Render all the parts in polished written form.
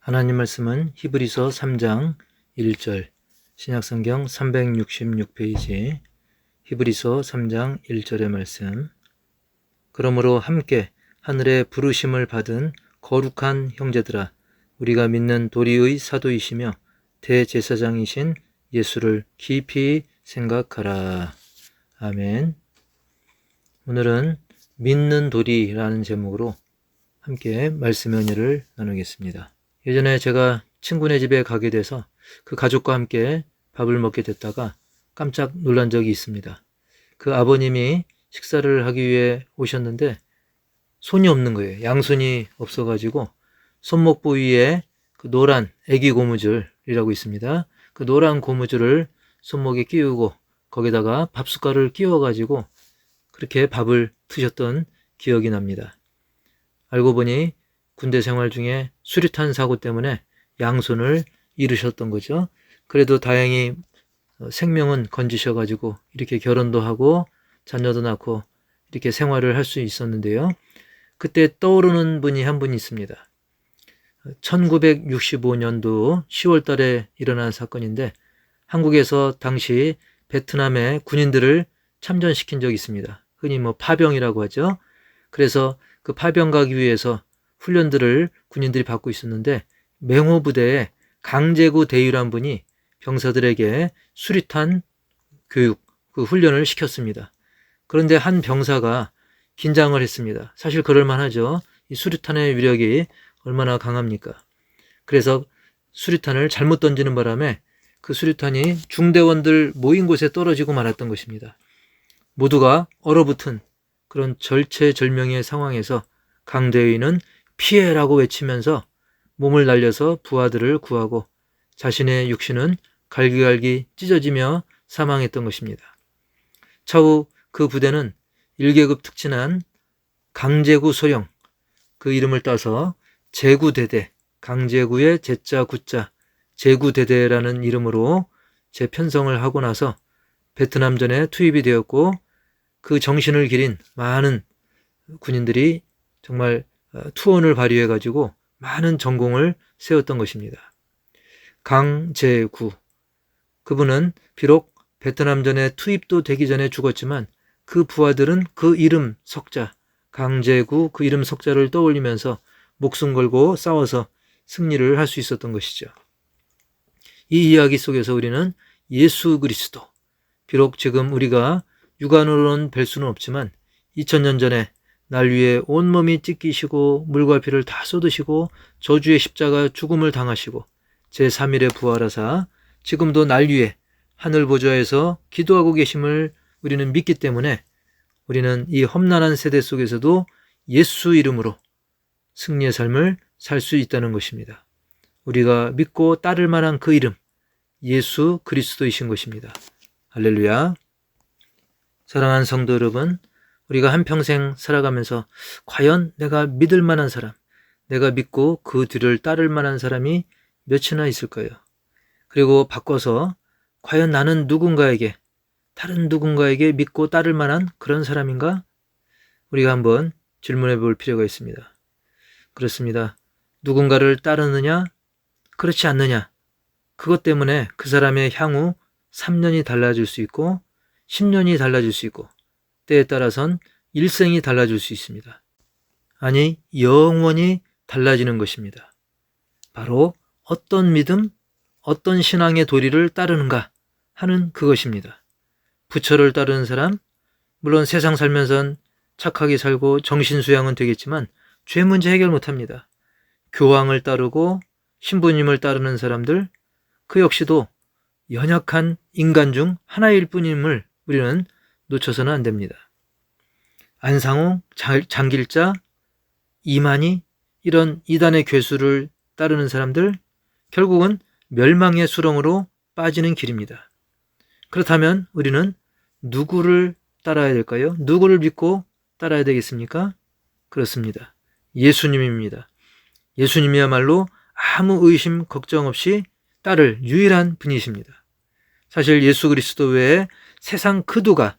하나님 말씀은 히브리서 3장 1절, 신약성경 366페이지, 히브리서 3장 1절의 말씀. 그러므로 함께 하늘의 부르심을 받은 거룩한 형제들아, 우리가 믿는 도리의 사도이시며 대제사장이신 예수를 깊이 생각하라. 아멘. 오늘은 믿는 도리라는 제목으로 함께 말씀의 은혜를 나누겠습니다. 예전에 제가 친구네 집에 가게 돼서 그 가족과 함께 밥을 먹게 됐다가 깜짝 놀란 적이 있습니다. 그 아버님이 식사를 하기 위해 오셨는데 손이 없는 거예요. 양손이 없어가지고 손목 부위에 그 노란 애기 고무줄이라고 있습니다. 그 노란 고무줄을 손목에 끼우고 거기다가 밥숟갈을 끼워가지고 그렇게 밥을 드셨던 기억이 납니다. 알고 보니 군대 생활 중에 수류탄 사고 때문에 양손을 잃으셨던 거죠. 그래도 다행히 생명은 건지셔가지고 이렇게 결혼도 하고 자녀도 낳고 이렇게 생활을 할 수 있었는데요. 그때 떠오르는 분이 한 분 있습니다. 1965년도 10월 달에 일어난 사건인데 한국에서 당시 베트남의 군인들을 참전시킨 적이 있습니다. 흔히 파병이라고 하죠. 그래서 그 파병 가기 위해서 훈련들을 군인들이 받고 있었는데 맹호부대에 강제구 대위란 분이 병사들에게 수리탄 교육, 그 훈련을 시켰습니다. 그런데 한 병사가 긴장을 했습니다. 사실 그럴만 하죠. 이 수류탄의 위력이 얼마나 강합니까? 그래서 수류탄을 잘못 던지는 바람에 그 수류탄이 중대원들 모인 곳에 떨어지고 말았던 것입니다. 모두가 얼어붙은 그런 절체절명의 상황에서 강대위는 피해라고 외치면서 몸을 날려서 부하들을 구하고 자신의 육신은 갈기갈기 찢어지며 사망했던 것입니다. 차후 그 부대는 1계급 특진한 강제구 소령, 그 이름을 따서 제구대대, 강제구의 제자 구자, 제구대대라는 이름으로 재편성을 하고 나서 베트남전에 투입이 되었고 그 정신을 기린 많은 군인들이 정말 투혼을 발휘해가지고 많은 전공을 세웠던 것입니다. 강제구, 그분은 비록 베트남전에 투입도 되기 전에 죽었지만 그 부하들은 그 이름 석자, 강제구 그 이름 석자를 떠올리면서 목숨 걸고 싸워서 승리를 할 수 있었던 것이죠. 이 이야기 속에서 우리는 예수 그리스도, 비록 지금 우리가 육안으로는 뵐 수는 없지만 2000년 전에 날 위해 온몸이 찢기시고 물과 피를 다 쏟으시고 저주의 십자가 죽음을 당하시고 제3일에 부활하사 지금도 날 위해 하늘 보좌에서 기도하고 계심을 우리는 믿기 때문에 우리는 이 험난한 세대 속에서도 예수 이름으로 승리의 삶을 살 수 있다는 것입니다. 우리가 믿고 따를 만한 그 이름, 예수 그리스도이신 것입니다. 할렐루야. 사랑하는 성도 여러분, 우리가 한평생 살아가면서 과연 내가 믿을 만한 사람, 내가 믿고 그 뒤를 따를 만한 사람이 몇이나 있을까요? 그리고 바꿔서 과연 나는 누군가에게, 다른 누군가에게 믿고 따를 만한 그런 사람인가? 우리가 한번 질문해 볼 필요가 있습니다. 그렇습니다. 누군가를 따르느냐? 그렇지 않느냐? 그것 때문에 그 사람의 향후 3년이 달라질 수 있고 10년이 달라질 수 있고 때에 따라선 일생이 달라질 수 있습니다. 아니, 영원히 달라지는 것입니다. 바로 어떤 믿음, 어떤 신앙의 도리를 따르는가 하는 그것입니다. 부처를 따르는 사람, 물론 세상 살면선 착하게 살고 정신수양은 되겠지만 죄 문제 해결 못합니다. 교황을 따르고 신부님을 따르는 사람들, 그 역시도 연약한 인간 중 하나일 뿐임을 우리는 놓쳐서는 안 됩니다. 안상홍, 장길자, 이만희, 이런 이단의 괴수를 따르는 사람들, 결국은 멸망의 수렁으로 빠지는 길입니다. 그렇다면 우리는 누구를 따라야 될까요? 누구를 믿고 따라야 되겠습니까? 그렇습니다. 예수님입니다. 예수님이야말로 아무 의심 걱정 없이 따를 유일한 분이십니다. 사실 예수 그리스도 외에 세상 그 누가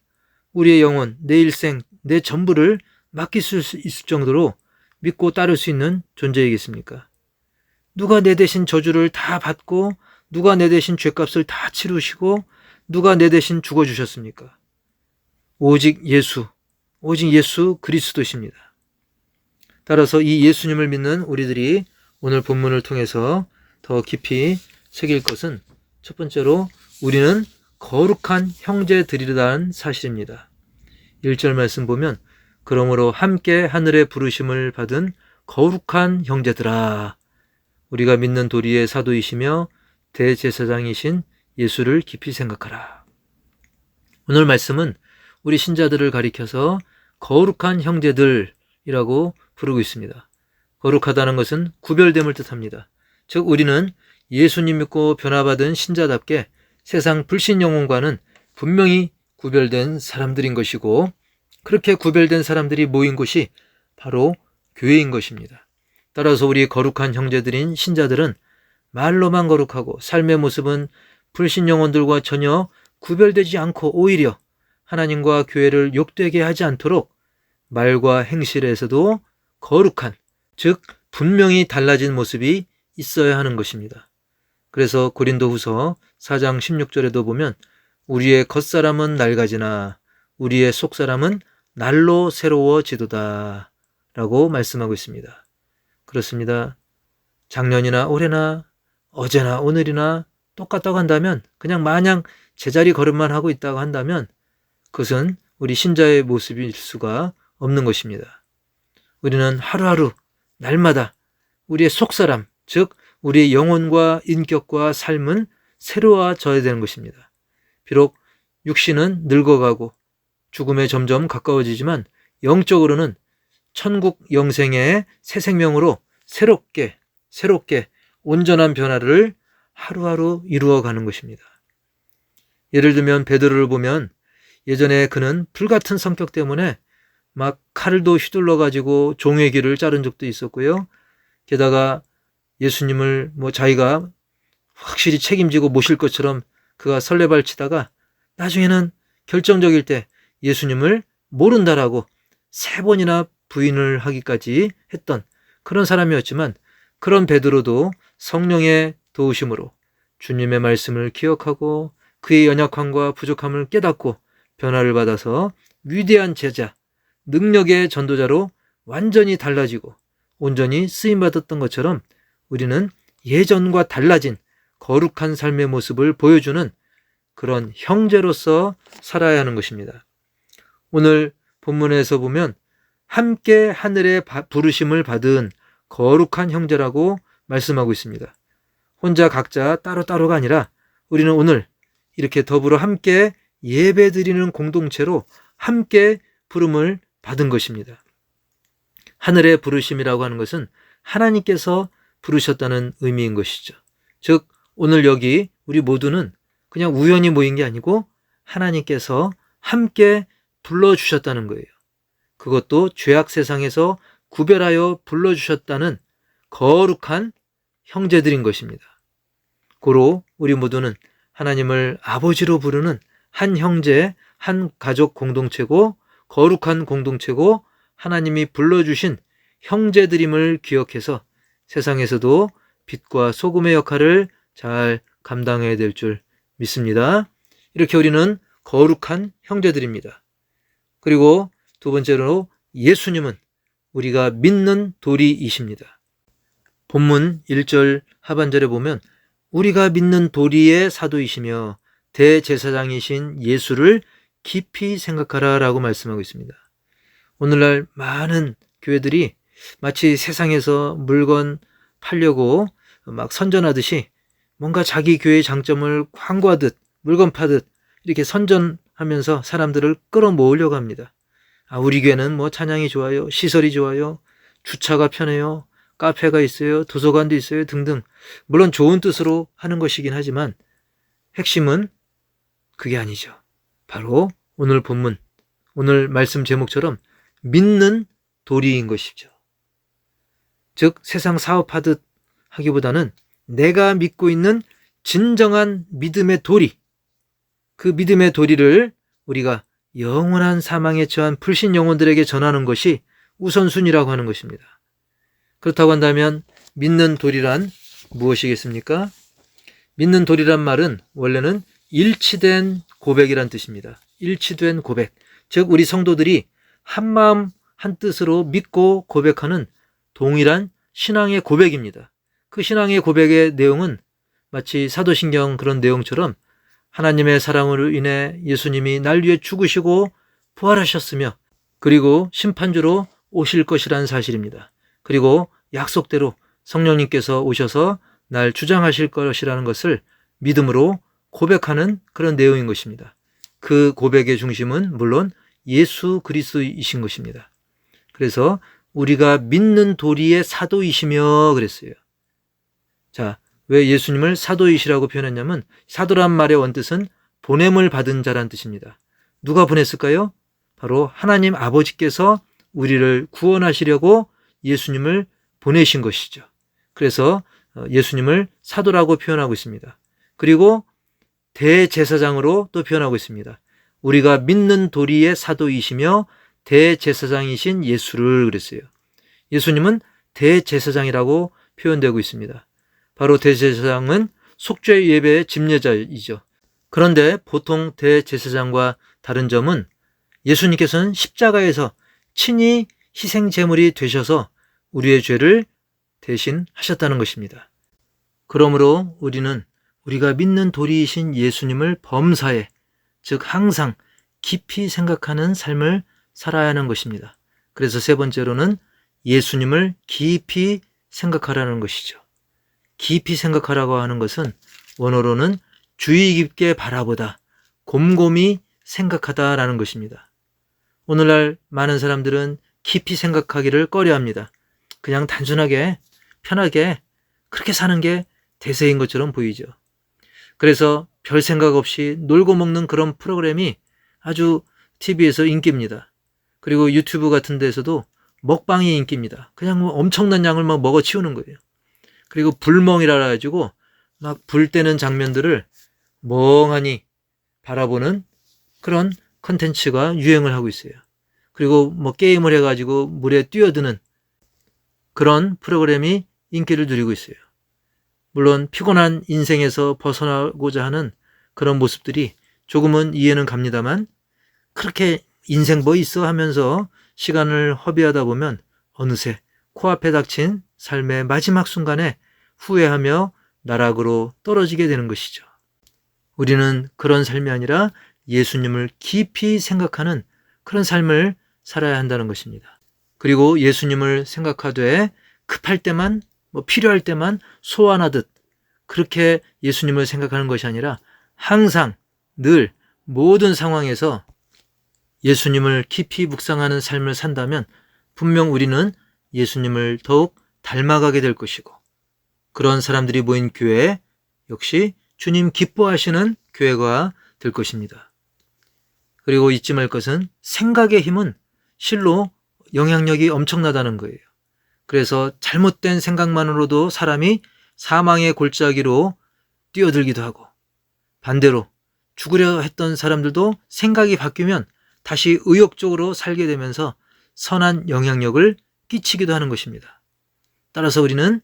우리의 영혼, 내 일생, 내 전부를 맡길 수 있을 정도로 믿고 따를 수 있는 존재이겠습니까? 누가 내 대신 저주를 다 받고 누가 내 대신 죄값을 다 치르시고 누가 내 대신 죽어주셨습니까? 오직 예수 그리스도십니다. 따라서 이 예수님을 믿는 우리들이 오늘 본문을 통해서 더 깊이 새길 것은 첫 번째로 우리는 거룩한 형제들이라는 사실입니다. 1절 말씀 보면 그러므로 함께 하늘의 부르심을 받은 거룩한 형제들아, 우리가 믿는 도리의 사도이시며 대제사장이신 예수를 깊이 생각하라. 오늘 말씀은 우리 신자들을 가리켜서 거룩한 형제들이라고 부르고 있습니다. 거룩하다는 것은 구별됨을 뜻합니다. 즉 우리는 예수님 믿고 변화받은 신자답게 세상 불신 영혼과는 분명히 구별된 사람들인 것이고, 그렇게 구별된 사람들이 모인 곳이 바로 교회인 것입니다. 따라서 우리 거룩한 형제들인 신자들은 말로만 거룩하고 삶의 모습은 불신 영혼들과 전혀 구별되지 않고 오히려 하나님과 교회를 욕되게 하지 않도록 말과 행실에서도 거룩한, 즉 분명히 달라진 모습이 있어야 하는 것입니다. 그래서 고린도후서 4장 16절에도 보면 우리의 겉사람은 낡아지나 우리의 속사람은 날로 새로워지도다 라고 말씀하고 있습니다. 그렇습니다. 작년이나 올해나 어제나 오늘이나 똑같다고 한다면, 그냥 마냥 제자리 걸음만 하고 있다고 한다면 그것은 우리 신자의 모습일 수가 없는 것입니다. 우리는 하루하루 날마다 우리의 속사람, 즉 우리의 영혼과 인격과 삶은 새로워져야 되는 것입니다. 비록 육신은 늙어가고 죽음에 점점 가까워지지만 영적으로는 천국 영생의 새 생명으로 새롭게 온전한 변화를 하루하루 이루어가는 것입니다. 예를 들면 베드로를 보면 예전에 그는 불같은 성격 때문에 막 칼도 휘둘러 가지고 종의 귀를 자른 적도 있었고요. 게다가 예수님을 자기가 확실히 책임지고 모실 것처럼 그가 설레발치다가 나중에는 결정적일 때 예수님을 모른다라고 3번이나 부인을 하기까지 했던 그런 사람이었지만, 그런 베드로도 성령의 도우심으로 주님의 말씀을 기억하고 그의 연약함과 부족함을 깨닫고 변화를 받아서 위대한 제자, 능력의 전도자로 완전히 달라지고 온전히 쓰임받았던 것처럼 우리는 예전과 달라진 거룩한 삶의 모습을 보여주는 그런 형제로서 살아야 하는 것입니다. 오늘 본문에서 보면 함께 하늘의 부르심을 받은 거룩한 형제라고 말씀하고 있습니다. 혼자 각자 따로따로가 아니라 우리는 오늘 이렇게 더불어 함께 예배드리는 공동체로 함께 부름을 받은 것입니다. 하늘의 부르심이라고 하는 것은 하나님께서 부르셨다는 의미인 것이죠. 즉 오늘 여기 우리 모두는 그냥 우연히 모인 게 아니고 하나님께서 함께 불러주셨다는 거예요. 그것도 죄악 세상에서 구별하여 불러주셨다는 거룩한 형제들인 것입니다. 고로 우리 모두는 하나님을 아버지로 부르는 한 형제, 한 가족 공동체고 거룩한 공동체고 하나님이 불러주신 형제들임을 기억해서 세상에서도 빛과 소금의 역할을 잘 감당해야 될 줄 믿습니다. 이렇게 우리는 거룩한 형제들입니다. 그리고 두 번째로 예수님은 우리가 믿는 도리이십니다. 본문 1절 하반절에 보면 우리가 믿는 도리의 사도이시며 대제사장이신 예수를 깊이 생각하라 라고 말씀하고 있습니다. 오늘날 많은 교회들이 마치 세상에서 물건 팔려고 막 선전하듯이 뭔가 자기 교회의 장점을 광고하듯 물건 파듯 이렇게 선전하면서 사람들을 끌어모으려고 합니다. 우리 교회는 찬양이 좋아요, 시설이 좋아요, 주차가 편해요, 카페가 있어요, 도서관도 있어요 등등. 물론 좋은 뜻으로 하는 것이긴 하지만 핵심은 그게 아니죠. 바로 오늘 본문, 오늘 말씀 제목처럼 믿는 도리인 것이죠. 즉 세상 사업하듯 하기보다는 내가 믿고 있는 진정한 믿음의 도리, 그 믿음의 도리를 우리가 영원한 사망에 처한 불신 영혼들에게 전하는 것이 우선순위라고 하는 것입니다. 그렇다고 한다면 믿는 도리란 무엇이겠습니까? 믿는 도리란 말은 원래는 일치된 고백이란 뜻입니다. 일치된 고백. 즉 우리 성도들이 한마음 한뜻으로 믿고 고백하는 동일한 신앙의 고백입니다. 그 신앙의 고백의 내용은 마치 사도신경 그런 내용처럼 하나님의 사랑으로 인해 예수님이 날 위해 죽으시고 부활하셨으며 그리고 심판주로 오실 것이라는 사실입니다. 그리고 약속대로 성령님께서 오셔서 날 주장하실 것이라는 것을 믿음으로 고백하는 그런 내용인 것입니다. 그 고백의 중심은 물론 예수 그리스도이신 것입니다. 그래서 우리가 믿는 도리의 사도이시며 그랬어요. 자, 왜 예수님을 사도이시라고 표현했냐면 사도란 말의 원뜻은 보냄을 받은 자란 뜻입니다. 누가 보냈을까요? 바로 하나님 아버지께서 우리를 구원하시려고 예수님을 보내신 것이죠. 그래서 예수님을 사도라고 표현하고 있습니다. 그리고 대제사장으로 또 표현하고 있습니다. 우리가 믿는 도리의 사도이시며 대제사장이신 예수를 그랬어요. 예수님은 대제사장이라고 표현되고 있습니다. 바로 대제사장은 속죄 예배의 집례자이죠. 그런데 보통 대제사장과 다른 점은 예수님께서는 십자가에서 친히 희생 제물이 되셔서 우리의 죄를 대신 하셨다는 것입니다. 그러므로 우리는 우리가 믿는 도리이신 예수님을 범사에, 즉 항상 깊이 생각하는 삶을 살아야 하는 것입니다. 그래서 세 번째로는 예수님을 깊이 생각하라는 것이죠. 깊이 생각하라고 하는 것은 원어로는 주의 깊게 바라보다, 곰곰이 생각하다라는 것입니다. 오늘날 많은 사람들은 깊이 생각하기를 꺼려합니다. 그냥 단순하게 편하게 그렇게 사는 게 대세인 것처럼 보이죠. 그래서 별 생각 없이 놀고 먹는 그런 프로그램이 아주 TV에서 인기입니다. 그리고 유튜브 같은 데서도 먹방이 인기입니다. 그냥 엄청난 양을 막 먹어 치우는 거예요. 그리고 불멍이라 가지고 막 불 때는 장면들을 멍하니 바라보는 그런 컨텐츠가 유행을 하고 있어요. 그리고 뭐 게임을 해가지고 물에 뛰어드는 그런 프로그램이 인기를 누리고 있어요. 물론 피곤한 인생에서 벗어나고자 하는 그런 모습들이 조금은 이해는 갑니다만 그렇게 인생 뭐 있어 하면서 시간을 허비하다 보면 어느새 코앞에 닥친 삶의 마지막 순간에 후회하며 나락으로 떨어지게 되는 것이죠. 우리는 그런 삶이 아니라 예수님을 깊이 생각하는 그런 삶을 살아야 한다는 것입니다. 그리고 예수님을 생각하되 급할 때만 필요할 때만 소환하듯 그렇게 예수님을 생각하는 것이 아니라 항상 늘 모든 상황에서 예수님을 깊이 묵상하는 삶을 산다면 분명 우리는 예수님을 더욱 닮아가게 될 것이고 그런 사람들이 모인 교회 역시 주님 기뻐하시는 교회가 될 것입니다. 그리고 잊지 말 것은 생각의 힘은 실로 영향력이 엄청나다는 거예요. 그래서 잘못된 생각만으로도 사람이 사망의 골짜기로 뛰어들기도 하고 반대로 죽으려 했던 사람들도 생각이 바뀌면 다시 의욕적으로 살게 되면서 선한 영향력을 끼치기도 하는 것입니다. 따라서 우리는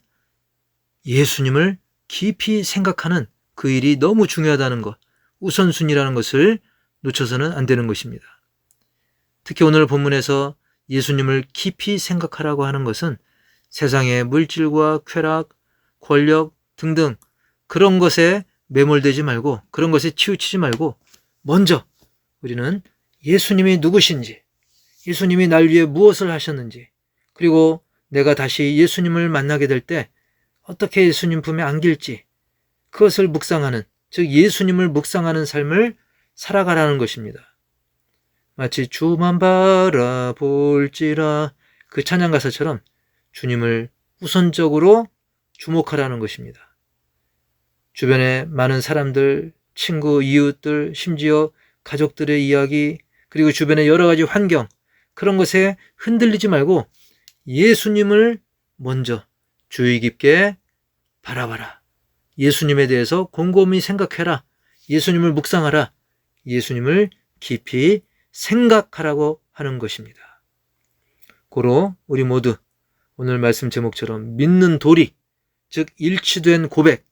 예수님을 깊이 생각하는 그 일이 너무 중요하다는 것, 우선순위라는 것을 놓쳐서는 안 되는 것입니다. 특히 오늘 본문에서 예수님을 깊이 생각하라고 하는 것은 세상의 물질과 쾌락, 권력 등등 그런 것에 매몰되지 말고 그런 것에 치우치지 말고 먼저 우리는 예수님이 누구신지, 예수님이 날 위해 무엇을 하셨는지, 그리고 내가 다시 예수님을 만나게 될 때 어떻게 예수님 품에 안길지 그것을 묵상하는, 즉 예수님을 묵상하는 삶을 살아가라는 것입니다. 마치 주만 바라볼지라 그 찬양 가사처럼 주님을 우선적으로 주목하라는 것입니다. 주변에 많은 사람들, 친구, 이웃들, 심지어 가족들의 이야기, 그리고 주변의 여러 가지 환경, 그런 것에 흔들리지 말고 예수님을 먼저 주의 깊게 바라봐라. 예수님에 대해서 곰곰이 생각해라. 예수님을 묵상하라. 예수님을 깊이 생각하라고 하는 것입니다. 고로 우리 모두 오늘 말씀 제목처럼 믿는 도리, 즉 일치된 고백,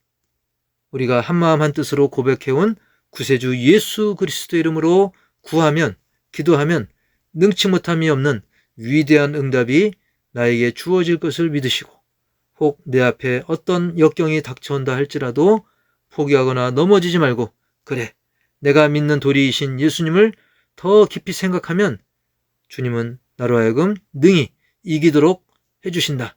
우리가 한마음 한뜻으로 고백해온 구세주 예수 그리스도 이름으로 구하면, 기도하면 능치 못함이 없는 위대한 응답이 나에게 주어질 것을 믿으시고, 혹 내 앞에 어떤 역경이 닥쳐온다 할지라도 포기하거나 넘어지지 말고, 그래, 내가 믿는 도리이신 예수님을 더 깊이 생각하면 주님은 나로 하여금 능히 이기도록 해주신다.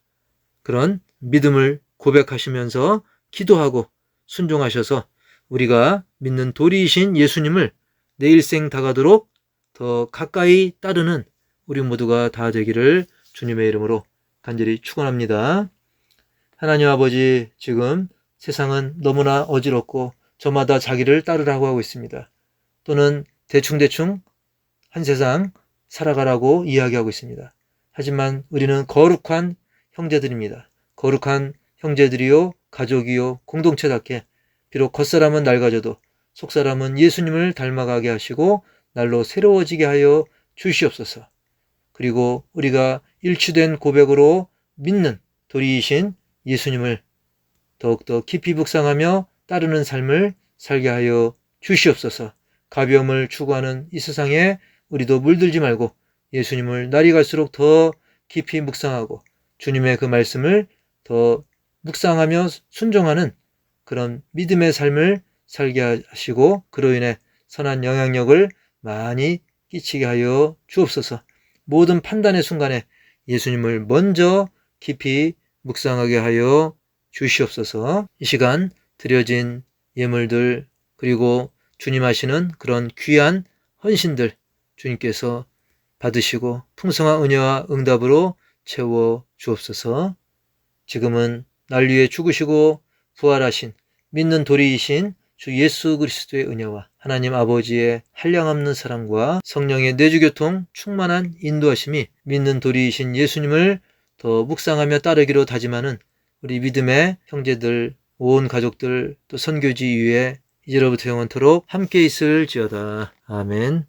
그런 믿음을 고백하시면서 기도하고 순종하셔서 우리가 믿는 도리이신 예수님을 내 일생 다가도록 더 가까이 따르는 우리 모두가 다 되기를 주님의 이름으로 간절히 축원합니다. 하나님 아버지, 지금 세상은 너무나 어지럽고 저마다 자기를 따르라고 하고 있습니다. 또는 대충대충 한 세상 살아가라고 이야기하고 있습니다. 하지만 우리는 거룩한 형제들입니다. 거룩한 형제들이요, 가족이요, 공동체답게 비록 겉사람은 낡아져도 속사람은 예수님을 닮아가게 하시고 날로 새로워지게 하여 주시옵소서. 그리고 우리가 일치된 고백으로 믿는 도리이신 예수님을 더욱더 깊이 묵상하며 따르는 삶을 살게 하여 주시옵소서. 가벼움을 추구하는 이 세상에 우리도 물들지 말고 예수님을 날이 갈수록 더 깊이 묵상하고 주님의 그 말씀을 더 묵상하며 순종하는 그런 믿음의 삶을 살게 하시고 그로 인해 선한 영향력을 많이 끼치게 하여 주옵소서. 모든 판단의 순간에 예수님을 먼저 깊이 묵상하게 하여 주시옵소서. 이 시간 드려진 예물들, 그리고 주님 하시는 그런 귀한 헌신들 주님께서 받으시고 풍성한 은혜와 응답으로 채워 주옵소서. 지금은 날 위해 죽으시고 부활하신 믿는 도리이신 주 예수 그리스도의 은혜와 하나님 아버지의 한량없는 사랑과 성령의 내주교통 충만한 인도하심이 믿는 도리이신 예수님을 더 묵상하며 따르기로 다짐하는 우리 믿음의 형제들, 온 가족들, 또 선교지 위에 이제로부터 영원토록 함께 있을지어다. 아멘.